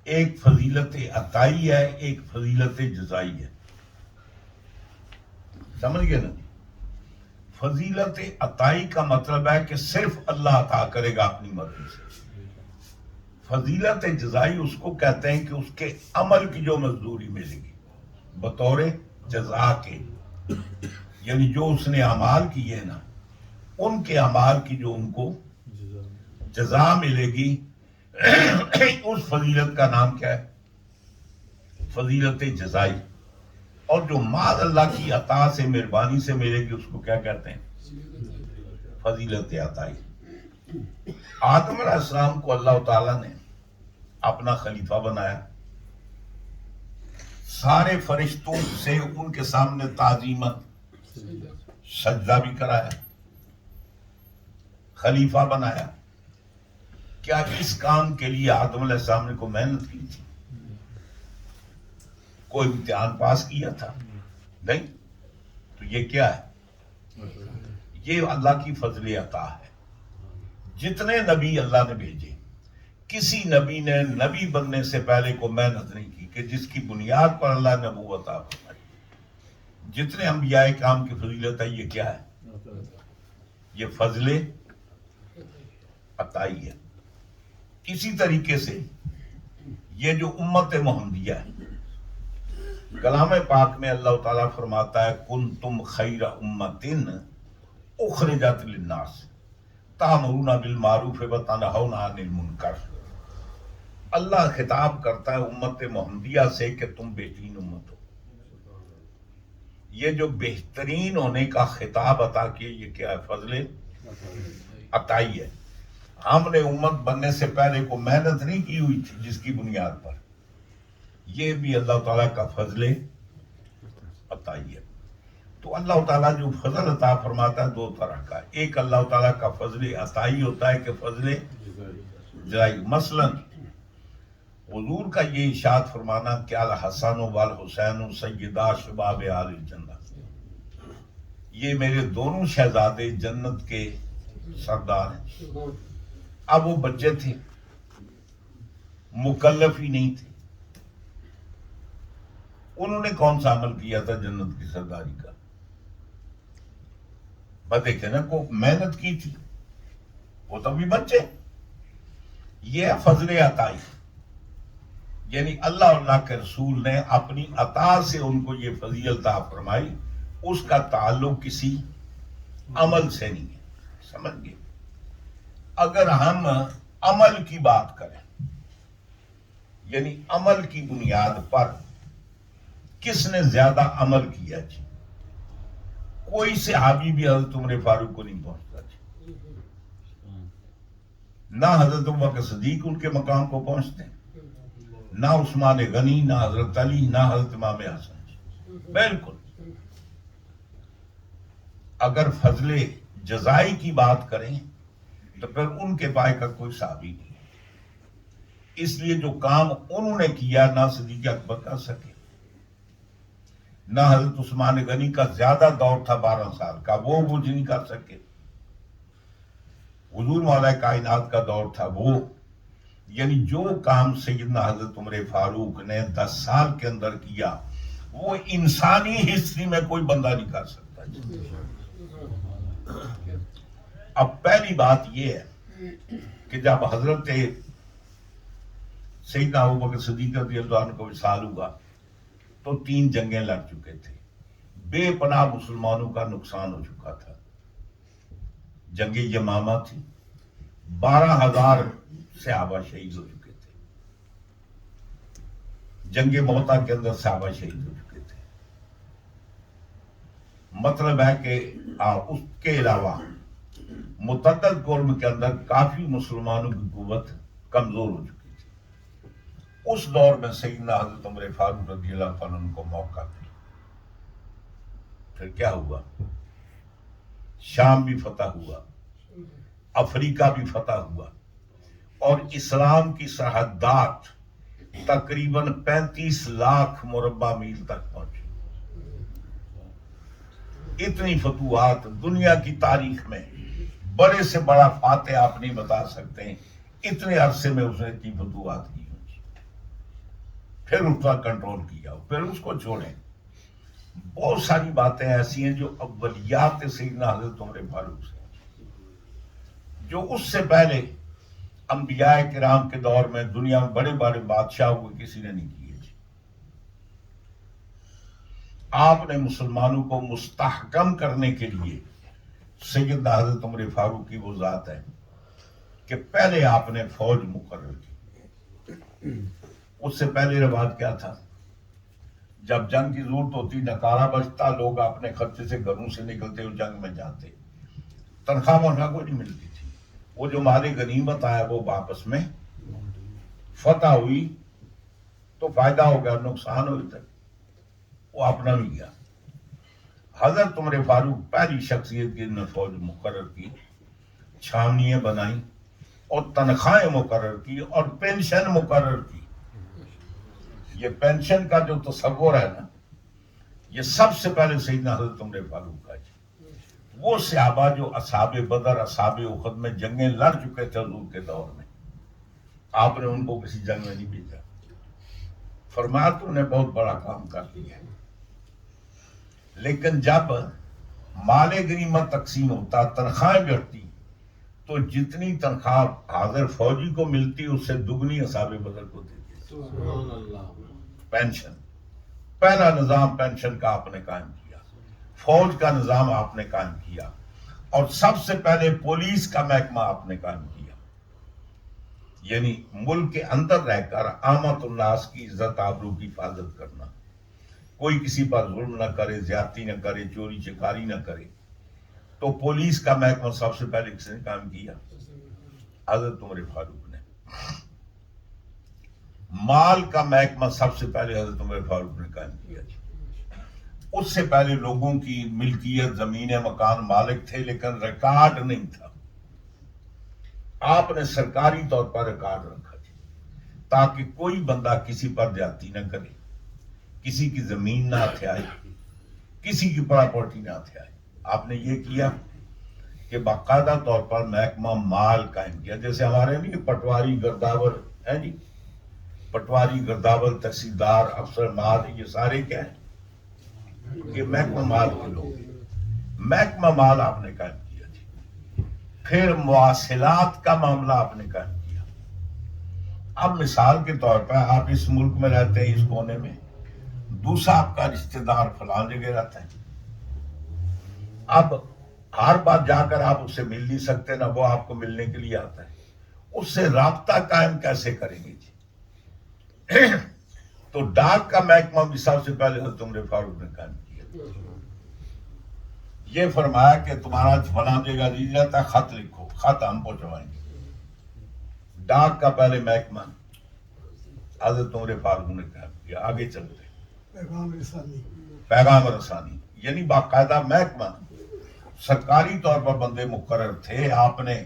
ایک فضیلت عطائی ہے، ایک فضیلت جزائی ہے۔ سمجھ گئے نا؟ فضیلت عطائی کا مطلب ہے کہ صرف اللہ عطا کرے گا اپنی مرضی سے۔ فضیلت جزائی اس کو کہتے ہیں کہ اس کے عمل کی جو مزدوری ملے گی بطور جزا کے، یعنی جو اس نے اعمال کیے نا، ان کے اعمال کی جو ان کو جزا ملے گی، اس فضیلت کا نام کیا ہے؟ فضیلت جزائی۔ اور جو مال اللہ کی عطا سے، مہربانی سے ملے گی، اس کو کیا کہتے ہیں؟ فضیلت عطائی۔ آدم علیہ السلام کو اللہ تعالیٰ نے اپنا خلیفہ بنایا، سارے فرشتوں سے ان کے سامنے تعظیمت سجدہ بھی کرایا، خلیفہ بنایا۔ کیا اس کام کے لیے آدم علیہ السلام نے کوئی محنت کی تھی؟ کوئی امتحان پاس کیا تھا؟ نہیں۔ تو یہ کیا ہے؟ یہ اللہ کی فضل عطا ہے۔ جتنے نبی اللہ نے بھیجے، کسی نبی نے نبی بننے سے پہلے کو محنت نہیں کی کہ جس کی بنیاد پر اللہ نے نبوت عطا فرمائی۔ جتنے انبیاء کرام کی فضیلت ہے، یہ کیا ہے؟ یہ فضل عطائی ہے۔ اسی طریقے سے یہ جو امت محمدیہ ہے، کلام پاک میں اللہ تعالیٰ فرماتا ہے کنتم خیر امۃ اخرجت للناس تأمرون بالمعروف وتنہون عن المنکر۔ اللہ خطاب کرتا ہے امت محمدیہ سے کہ تم بہترین امت ہو، یہ جو بہترین ہونے کا خطاب عطا کیا، یہ کیا ہے؟ فضل عطائی ہے. ہم نے امت بننے سے پہلے کو محنت نہیں کی ہوئی تھی جس کی بنیاد پر. یہ بھی اللہ تعالیٰ کا فضل عطائی ہے. تو اللہ تعالیٰ جو فضل عطا فرماتا ہے دو طرح کا. ایک اللہ تعالیٰ کا فضل عطائی ہوتا ہے کہ فضل جزائی. مثلا حضور کا یہ ارشاد فرمانا کہ الحسن والحسین سیدا شباب اہل الجنہ، یہ میرے دونوں شہزادے جنت کے سردار ہیں. اب وہ بچے تھے، مکلف ہی نہیں تھے. انہوں نے کون سا عمل کیا تھا جنت کی سرداری کا؟ بس دیکھیں نا، کو محنت کی تھی، وہ تو بھی بچے. یہ ہے فضل عطائی، یعنی اللہ اللہ کے رسول نے اپنی عطا سے ان کو یہ فضیلت عطا فرمائی. اس کا تعلق کسی عمل سے نہیں ہے. سمجھ گئے؟ اگر ہم عمل کی بات کریں، یعنی عمل کی بنیاد پر کس نے زیادہ عمل کیا جی؟ کوئی صحابی بھی حضرت عمر فاروق کو نہیں پہنچتا جی. نہ حضرت ابوبکر صدیق ان کے مقام کو پہنچتے ہیں، نہ عثمان غنی، نہ حضرت علی، نہ حضرت امام حسن جی. بالکل. اگر فضل جزائی کی بات کریں تو پھر ان کے پائے کا کوئی صحابی نہیں. اس لیے جو کام انہوں نے کیا نہ صدیق اکبر کر سکے، نہ حضرت عثمان غنی کا زیادہ دور تھا 12 سال کا، وہ مجھ نہیں کر سکے. حضور مولا کائنات کا دور تھا وہ. یعنی جو کام سیدنا حضرت عمر فاروق نے 10 سال کے اندر کیا، وہ انسانی ہسٹری میں کوئی بندہ نہیں کر سکتا. اب پہلی بات یہ ہے کہ جب حضرت سیدنا ابوبکر صدیق رضی اللہ عنہ کو وصال ہوا تو 3 جنگیں لڑ چکے تھے. بے پناہ مسلمانوں کا نقصان ہو چکا تھا. جنگ یمامہ تھی، 12,000 صحابہ شہید ہو چکے تھے. جنگ موتا کے اندر صحابہ شہید ہو چکے تھے. مطلب ہے کہ اس کے علاوہ متعدد قوم کے اندر کافی مسلمانوں کی قوت کمزور ہو چکی تھی. اس دور میں سیدنا حضرت عمر فاروق رضی اللہ عنہ کو موقع ملا. پھر کیا ہوا؟ شام بھی فتح ہوا، افریقہ بھی فتح ہوا، اور اسلام کی سرحدات تقریباً 35 لاکھ مربع میل تک پہنچی. اتنی فتوحات دنیا کی تاریخ میں بڑے سے بڑا فاتح آپ نہیں بتا سکتے ہیں. اتنے عرصے میں اس نے اتنی فتوحات کی ہوئی. پھر اس کا کنٹرول کیا، پھر اس کو چھوڑیں. بہت ساری باتیں ایسی ہیں جو اولیات سیدنا حضرت عمر فاروق سے، جو اس سے پہلے انبیاء کرام کے دور میں دنیا میں بڑے بڑے بادشاہ ہوئے کسی نے نہیں کیے. آپ نے مسلمانوں کو مستحکم کرنے کے لیے سیدنا حضرت عمر فاروق کی وہ ذات ہے کہ پہلے آپ نے فوج مقرر کی. اس سے پہلے رواج کیا تھا؟ جب جنگ کی ضرورت ہوتی، نکارا بجتا، لوگ اپنے خرچے سے گھروں سے نکلتے اور جنگ میں جاتے. تنخواہ منخواہ کوئی نہیں ملتی تھی. وہ جو مال غنیمت آیا وہ واپس میں فتح ہوئی تو فائدہ ہو گیا، نقصان ہوئی تک وہ اپنا بھی گیا. حضرت عمر فاروق پہلی شخصیت کی نے فوج مقرر کی، چھاونیاں بنائیں اور تنخواہیں مقرر کی اور پینشن مقرر کی. یہ پینشن کا جو تصور ہے نا، یہ سب سے پہلے سیدنا حضرت عمر فاروق کا. وہ صحابہ جو اصحاب بدر، اصحاب احد میں جنگیں لڑ چکے تھے حضور کے دور میں، آپ نے ان کو کسی جنگ میں نہیں بھیجا. فرمایا تم نے بہت بڑا کام کر دیا ہے. لیکن جب مال غنیمت تقسیم ہوتا، تنخواہیں بڑھتی، تو جتنی تنخواہ حاضر فوجی کو ملتی اس سے دگنی اصحاب بدر کو دیتی. سبحان اللہ. پینشن، پہلا نظام پینشن کا آپ نے قائم کیا. فوج کا نظام آپ نے قائم کیا، اور سب سے پہلے پولیس کا محکمہ آپ نے قائم کیا. یعنی ملک کے اندر رہ کر عامت الناس کی عزت آبرو کی حفاظت کرنا. کوئی کسی پر ظلم نہ کرے، زیادتی نہ کرے، چوری چکاری نہ کرے. تو پولیس کا محکمہ سب سے پہلے کس نے کام کیا؟ حضرت عمر فاروق نے. مال کا محکمہ سب سے پہلے حضرت عمر فاروق نے قائم کیا. اس سے پہلے لوگوں کی ملکیت، زمینیں، مکان مالک تھے، لیکن ریکارڈ نہیں تھا. آپ نے سرکاری طور پر ریکارڈ رکھا تھا تاکہ کوئی بندہ کسی پر زیادتی نہ کرے، کسی کی زمین نہ ہتھیائے، کسی کی پراپرٹی نہ ہتھیائے. آپ نے یہ کیا کہ باقاعدہ طور پر محکمہ مال قائم کیا. جیسے ہمارے نہیں پٹواری، گرداور ہے جی، پٹواری، گرداور، تحصیلدار، افسر مال، یہ سارے کیا ہیں؟ یہ محکمہ مال کے لوگ ہیں. محکمہ مال آپ نے قائم کیا جی. پھر مواصلات کا معاملہ آپ نے قائم کیا. اب مثال کے طور پر آپ اس ملک میں رہتے ہیں، اس کونے میں، دوسرا آپ کا رشتہ دار فلاں جگہ رہتا ہے. اب ہر بار جا کر آپ اس سے مل نہیں سکتے، نہ وہ آپ کو ملنے کے لیے آتا ہے. اس سے رابطہ قائم کیسے کریں گے جی؟ تو ڈاک کا محکمہ بھی سب سے پہلے حضرت عمر فاروق نے قائم کیا. یہ فرمایا کہ تمہارا فلاں جگہ جی جاتا ہے، خط لکھو، خط ہم پہنچوائیں گے. ڈاک کا پہلے محکمہ حضرت عمر فاروق نے قائم کیا. آگے چلتے پیغام رسانی، یعنی باقاعدہ محکمہ. سرکاری طور پر بندے مقرر تھے. آپ نے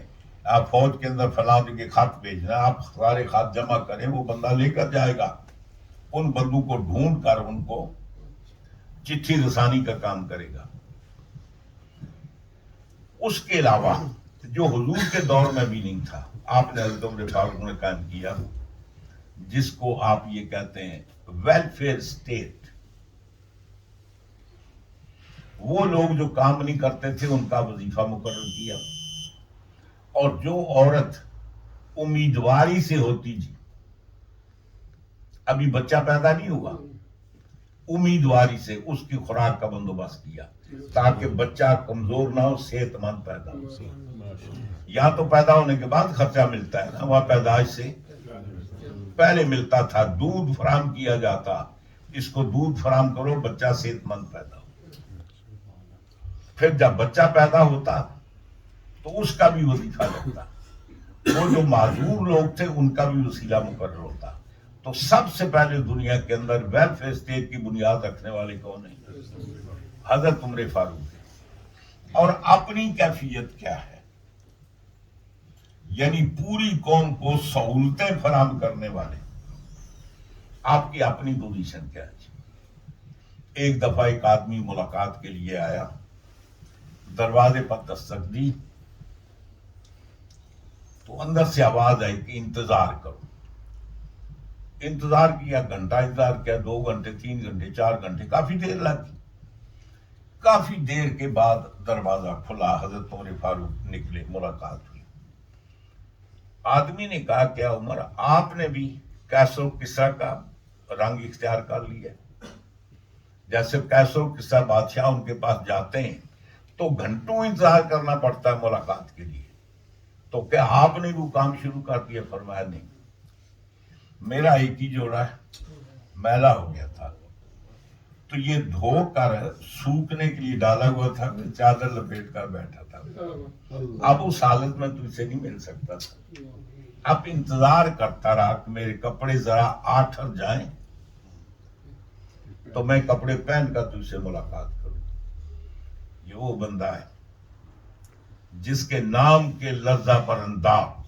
فوج کے اندر فلاں جگہ خط بھیجنا، آپ سارے خط جمع کریں، وہ بندہ لے کر جائے گا. ان بندوں کو ڈھونڈ کر ان کو چٹھی رسانی کا کام کرے گا. اس کے علاوہ جو حضور کے دور میں بھی نہیں تھا، آپ نے حضرت عمر فاروق نے قائم کیا، جس کو آپ یہ کہتے ہیں ویلفیئر اسٹیٹ. وہ لوگ جو کام نہیں کرتے تھے ان کا وظیفہ مقرر کیا. اور جو عورت امیدواری سے ہوتی جی، ابھی بچہ پیدا نہیں ہوا، امیدواری سے اس کی خوراک کا بندوبست کیا تاکہ بچہ کمزور نہ ہو، صحت مند پیدا ہو. یا تو پیدا ہونے کے بعد خرچہ ملتا ہے نا، وہاں پیدائش سے پہلے ملتا تھا. دودھ فراہم کیا جاتا، اس کو دودھ فراہم کرو، بچہ صحت مند پیدا ہو. پھر جب بچہ پیدا ہوتا تو اس کا بھی وظیفہ لگتا. وہ جو معذور لوگ تھے ان کا بھی وسیلہ مقرر ہوتا. تو سب سے پہلے دنیا کے اندر ویلفیئر اسٹیٹ کی بنیاد رکھنے والے کون ہیں؟ حضرت عمر فاروق. اور اپنی کیفیت کیا ہے؟ یعنی پوری قوم کو سہولتیں فراہم کرنے والے. آپ کی اپنی پوزیشن کیا ہے؟ ایک دفعہ ایک آدمی ملاقات کے لیے آیا، دروازے پر دستک دی تو اندر سے آواز آئی کہ انتظار کرو. انتظار کیا، گھنٹہ انتظار کیا، 2 گھنٹے، 3 گھنٹے، 4 گھنٹے، کافی دیر لگی. کافی دیر کے بعد دروازہ کھلا، حضرت عمر فاروق نکلے، ملاقات ہوئی. آدمی نے کہا کیا عمر، آپ نے بھی کیسر و کسریٰ کا رنگ اختیار کر لیا؟ جیسے کیسر و کسریٰ بادشاہ ان کے پاس جاتے ہیں تو گھنٹوں انتظار کرنا پڑتا ہے ملاقات کے لیے، تو کیا آپ نے وہ کام شروع کر دیا؟ فرمایا نہیں، میرا ایک ہی جوڑا ہے، میلا ہو گیا تھا تو یہ دھو کر سوکھنے کے لیے ڈالا ہوا تھا، چادر لپیٹ کر بیٹھا تھا. اب اس حالت میں تجھ سے نہیں مل سکتا تھا. اب انتظار کرتا رہا کہ میرے کپڑے ذرا آٹھر جائیں تو میں کپڑے پہن کر تجھ سے ملاقات کروں. یہ وہ بندہ ہے جس کے نام کے لرزہ پر انداز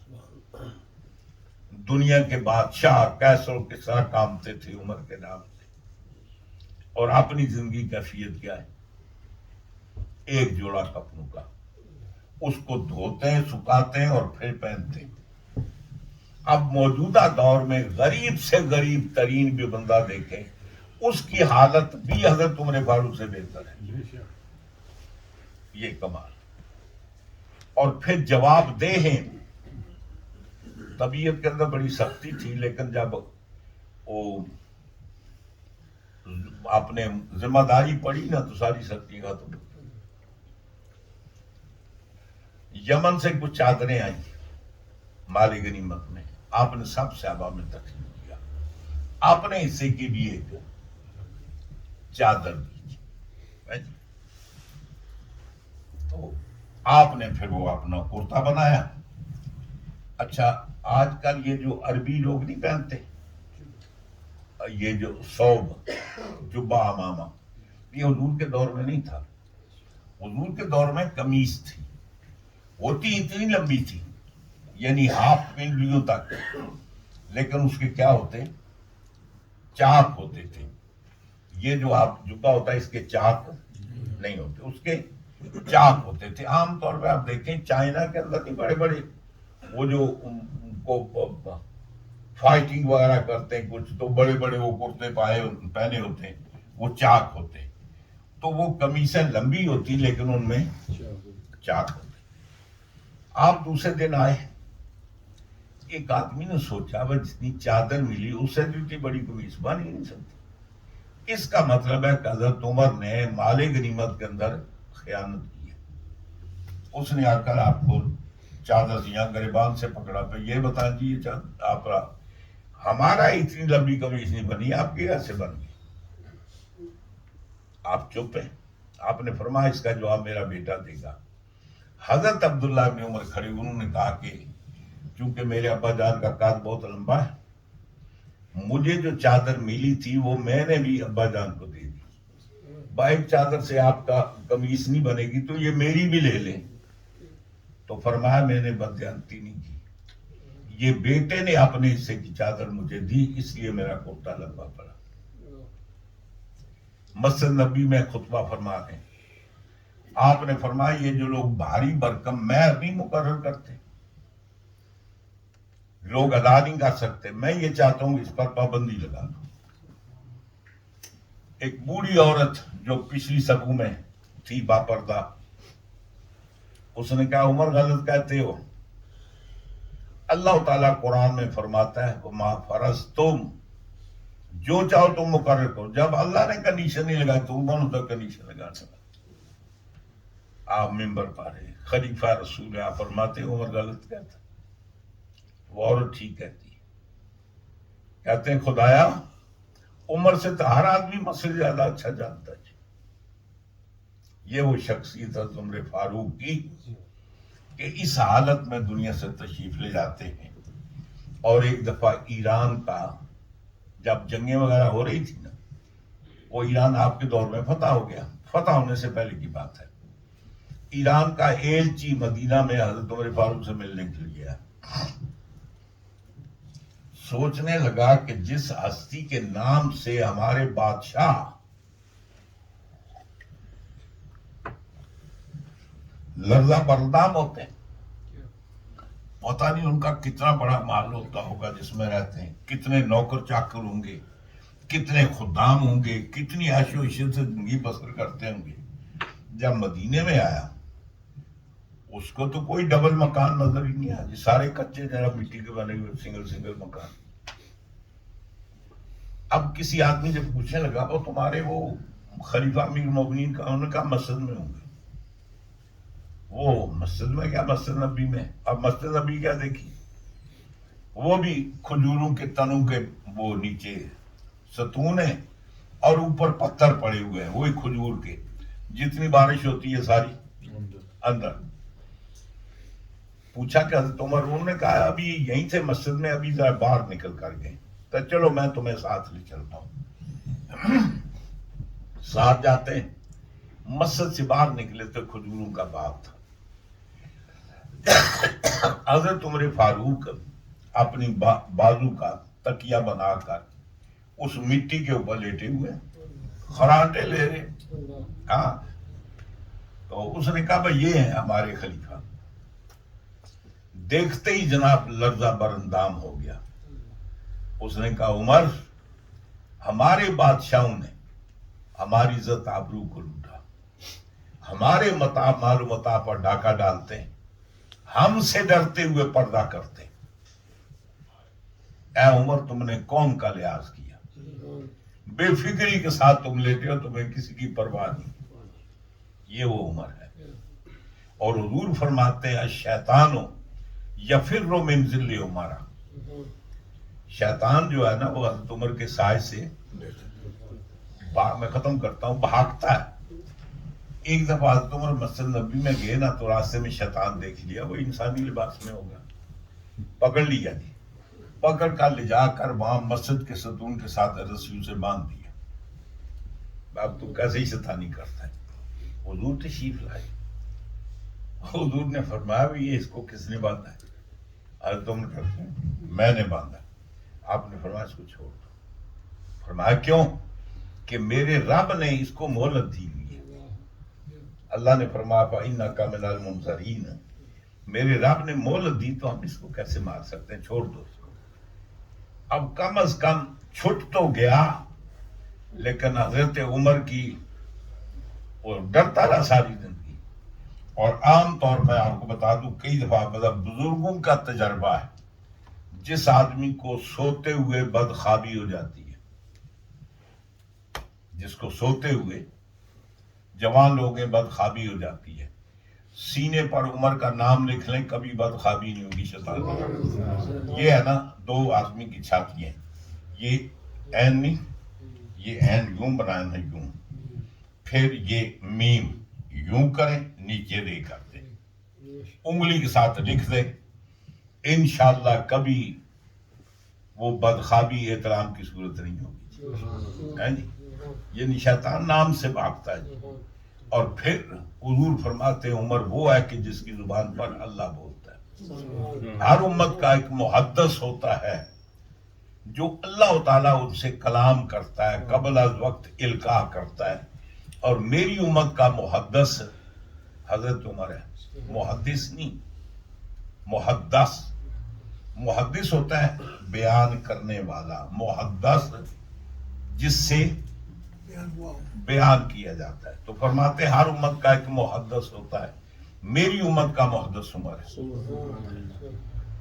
دنیا کے بادشاہ کیسر و کسریٰ کامتے تھے عمر کے نام سے. اور اپنی زندگی کیفیت کیا ہے؟ ایک جوڑا کپڑوں کا، اس کو دھوتے ہیں، سکھاتے ہیں اور پھر پہنتے ہیں. اب موجودہ دور میں غریب سے غریب ترین بھی بندہ دیکھیں، اس کی حالت بھی حضرت عمر فاروق سے بہتر ہے. یہ کمال. اور پھر جواب دہ ہیں. طبیعت کے اندر بڑی سختی تھی، لیکن جب وہ اپنے ذمہ داری پڑی نا تو ساری سختی ختم. یمن سے کچھ چادریں آئی مال غنیمت میں، آپ نے سب صحابہ میں تقسیم کیا. اپنے حصے کی بھی ایک چادر دیجیے. تو آپ نے پھر وہ اپنا کرتا بنایا. اچھا آج کل یہ جو عربی لوگ نہیں پہنتے یہ جو ثوب جبہ امامہ، یہ حضور کے دور میں نہیں تھا. حضور کے دور میں قمیص تھی، ہوتی اتنی لمبی تھی یعنی ہاف پنڈلیوں تک، لیکن اس کے کیا ہوتے چاک ہوتے تھے. یہ جو آپ جبہ ہوتا ہے اس کے چاک نہیں ہوتے، اس کے چاک ہوتے تھے. عام طور پہ آپ دیکھیں چائنا کے اندر نہیں بڑے بڑے وہ جو کو فائٹنگ وغیرہ کرتے ہیں کچھ تو بڑے بڑے وہ کرتے پہنے ہوتے ہیں، وہ چاک ہوتے. تو وہ قمیصیں لمبی ہوتی لیکن ان میں چاک ہوتے. آپ دوسرے دن آئے، ایک آدمی نے سوچا وہ جتنی چادر ملی اس سے بھی اتنی بڑی قمیص بن ہی نہیں سکتی. اس کا مطلب ہے کہ حضرت عمر نے مال غنیمت کے اندر خیانت کی ہے. اس نے آ کر آپ کو چادر دیا، گریبان سے پکڑا پہ یہ بتا جی یہ چادر آپ ہمارا اتنی لمبی قمیص نہیں بنی، آپ کی کیسے بن گئی؟ آپ چپ ہیں. آپ نے فرمایا اس کا جواب میرا بیٹا دے گا. حضرت عبداللہ بن عمر کھڑے، انہوں نے کہا کہ چونکہ میرے ابا جان کا قد بہت لمبا ہے، مجھے جو چادر ملی تھی وہ میں نے بھی ابا جان کو دے دی. ایک چادر سے آپ کا قمیص نہیں بنے گی تو یہ میری بھی لے لیں. تو فرمایا میں نے بدزیانتی نہیں کی، یہ بیٹے نے اپنے حصے کی چادر مجھے دی اس لیے میرا کرتا لمبا پڑا. مسجد نبی میں خطبہ فرما رہے ہیں، آپ نے فرمایا یہ جو لوگ بھاری برکم مہر نہیں مقرر کرتے، لوگ ادا نہیں کر سکتے، میں یہ چاہتا ہوں اس پر پابندی لگا دوں. ایک بوڑھی عورت جو پچھلی صفوں میں تھی باپردہ، اس نے کہا عمر غلط کہتے ہو، اللہ تعالیٰ قرآن میں فرماتا ہے وَمَا فَرَضْتُمْ، جو چاہو تم مقرر کرو. جب اللہ نے کنڈیشن نہیں لگائی تو عمر تو کنڈیشن لگا سکا. آپ ممبر پا رہے خلیفہ رسول ہے، آپ فرماتے عمر غلط کہتا، وہ عورت ٹھیک کہتی ہے. کہتے ہیں خدایا عمر سے تو ہر آدمی مسئلے زیادہ اچھا جانتا ہے. یہ وہ شخصیت حضرت عمر فاروق کی کہ اس حالت میں دنیا سے تشریف لے جاتے ہیں. اور ایک دفعہ ایران کا جب جنگیں وغیرہ ہو رہی تھی نا، وہ ایران آپ کے دور میں فتح ہو گیا، فتح ہونے سے پہلے کی بات ہے. ایران کا ایلچی مدینہ میں حضرت عمر فاروق سے ملنے کے لیے گیا. سوچنے لگا کہ جس ہستی کے نام سے ہمارے بادشاہ لرزہ بردام ہوتے ہیں، پتہ نہیں ان کا کتنا بڑا مال ہوتا ہوگا جس میں رہتے ہیں، کتنے نوکر چاکر ہوں گے، کتنے خدام ہوں گے، کتنی عیش و عشرت سے زندگی بسر کرتے ہوں گے. جب مدینے میں آیا اس کو تو کوئی ڈبل مکان نظر ہی نہیں آیا، سارے کچے جناب مٹی کے بنے ہوئے سنگل مکان. اب کسی آدمی سے پوچھنے لگا وہ تمہارے وہ خلیفہ امیر المومنین کا، انہوں نے کہا مسجد میں ہوں گے. وہ مسجد میں کیا، مسجد نبی میں. اب مسجد نبی کیا دیکھی، وہ بھی کھجوروں کے تنوں کے وہ نیچے ستون ہیں اور اوپر پتھر پڑے ہوئے ہیں، وہی کھجور کے، جتنی بارش ہوتی ہے ساری اندر. پوچھا کہ حضرت عمر، انہوں نے کہا ابھی یہیں سے مسجد میں ابھی ذرا باہر نکل کر گئے، تو چلو میں تمہیں ساتھ لے چلتا ہوں. ساتھ جاتے ہیں، مسجد سے باہر نکلے تو کھجوروں کا باغ تھا. حضرت عمر فاروق اپنی بازو کا تکیہ بنا کر اس مٹی کے اوپر لیٹے ہوئے خراٹے لے رہے. ہاں تو اس نے کہا بھائی یہ ہیں ہمارے خلیفہ. دیکھتے ہی جناب لرزہ برندام ہو گیا. اس نے کہا عمر، ہمارے بادشاہوں نے ہماری عزت آبرو کو لوٹا، ہمارے متاع مال و متاع پر ڈاکہ ڈالتے ہیں، ہم سے ڈرتے ہوئے پردہ کرتے. اے عمر تم نے قوم کا لحاظ کیا، بے فکری کے ساتھ تم لیتے ہو، تمہیں کسی کی پرواہ نہیں. یہ وہ عمر ہے. اور حضور فرماتے ہیں الشیطان یفر من ذل عمر، شیطان جو ہے نا وہ حضرت عمر کے سائے سے میں ختم کرتا ہوں، بھاگتا ہے. ایک دفعہ حضرت عمر مسجد نبی میں گئے نا تو راستے میں شیطان دیکھ لیا، وہ انسانی لباس میں ہوگا، پکڑ لیا جی، پکڑ کر لے جا کر وہاں مسجد کے ستون کے ساتھ رسیوں سے باندھ دیا. اب تو کیسے ہی شیطانی کرتا ہے. حضور تشریف لائے، حضور نے فرمایا بھی یہ اس کو کس نے باندھا ہے؟ حضرت عمر کہتے ہیں میں نے باندھا. آپ نے فرمایا اس کو چھوڑ دو. فرمایا کیوں؟ کہ میرے رب نے اس کو مہلت دی ہوئی ہے. اللہ نے فرمایا فَإِنَّكَ مِنَ الْمُنظَرِينَ، میرے رب نے مہلت دی تو ہم اس کو کیسے مار سکتے ہیں، چھوڑ دو اس کو. اب کم از کم چھٹ تو گیا، لیکن حضرت عمر کی وہ ڈرتا رہا ساری زندگی. اور عام طور پہ آپ کو بتا دوں کئی دفعہ بزرگوں کا تجربہ ہے، جس آدمی کو سوتے ہوئے بدخوابی ہو جاتی ہے، جس کو سوتے ہوئے جوان لوگ بدخوابی ہو جاتی ہے، سینے پر عمر کا نام لکھ لیں کبھی بدخوابی نہیں ہوگی شیطان. یہ ہے نا دو آدمی کی چھاتی ہیں، یہ این نہیں، یہ این یوں بنائے نا یوں، پھر یہ میم یوں کریں نیچے دے کر دیں، انگلی کے ساتھ لکھ دیں، انشاءاللہ کبھی وہ بدخوابی احترام کی صورت نہیں ہوگی. ہے جی، یہ شیطان نام سے بھاگتا ہے جی. اور پھر حضور فرماتے ہیں عمر وہ ہے کہ جس کی زبان پر اللہ بولتا ہے. ہر امت کا ایک محدث ہوتا ہے جو اللہ تعالیٰ ان سے کلام کرتا ہے، قبل از وقت القاء کرتا ہے. اور میری امت کا محدث حضرت عمر ہے. محدث نہیں، محدث. محدث ہوتا ہے بیان کرنے والا، محدث جس سے بیان ہوا ہو. بیان کیا جاتا ہے. تو فرماتے ہیں ہر امت کا ایک محدث ہوتا ہے، میری امت کا محدث عمر ہے.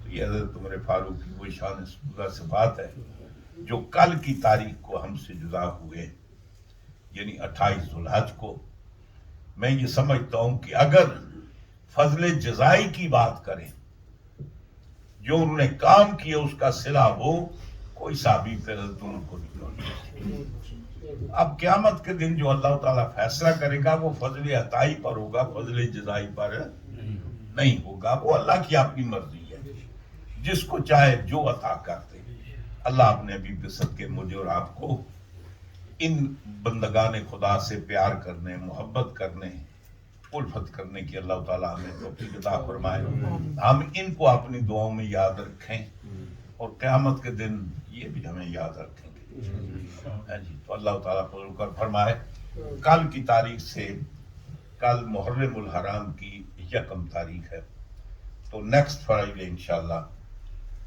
تو یہ حضرت عمر فاروق کی وہ شان سبزہ سے بات ہے جو کل کی تاریخ کو ہم سے جدا ہوئے، یعنی 28 ذوالحج کو. میں یہ سمجھتا ہوں کہ اگر فضل جزائی کی بات کریں، جو انہوں نے کام کیا اس کا صلہ ہو، کوئی صحابی پہ حضرت عمر کو نہیں ہونا. اب قیامت کے دن جو اللہ تعالیٰ فیصلہ کرے گا وہ فضل عطائی پر ہوگا، فضل جزائی پر نہیں ہوگا. وہ اللہ کی اپنی مرضی ہے، جس کو چاہے جو عطا کر دے. اللہ اپنے حبیب کے صدقے مجھے اور آپ کو ان بندگان خدا سے پیار کرنے، محبت کرنے، الفت کرنے کی اللہ تعالیٰ ہمیں توفیق عطا فرمائے. ہم ان کو اپنی دعاؤں میں یاد رکھیں اور قیامت کے دن یہ بھی ہمیں یاد رکھیں گے. جی تو اللہ تعالیٰ فضل کر فرمائے. کل کی تاریخ سے، کل محرم الحرام کی 1 تاریخ ہے، تو نیکسٹ فرائیڈے انشاءاللہ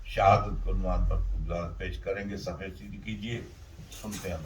شہادت عنوان پر گزارش پیش کریں گے. صفحے سیدھی کیجیے، سنتے ہیں.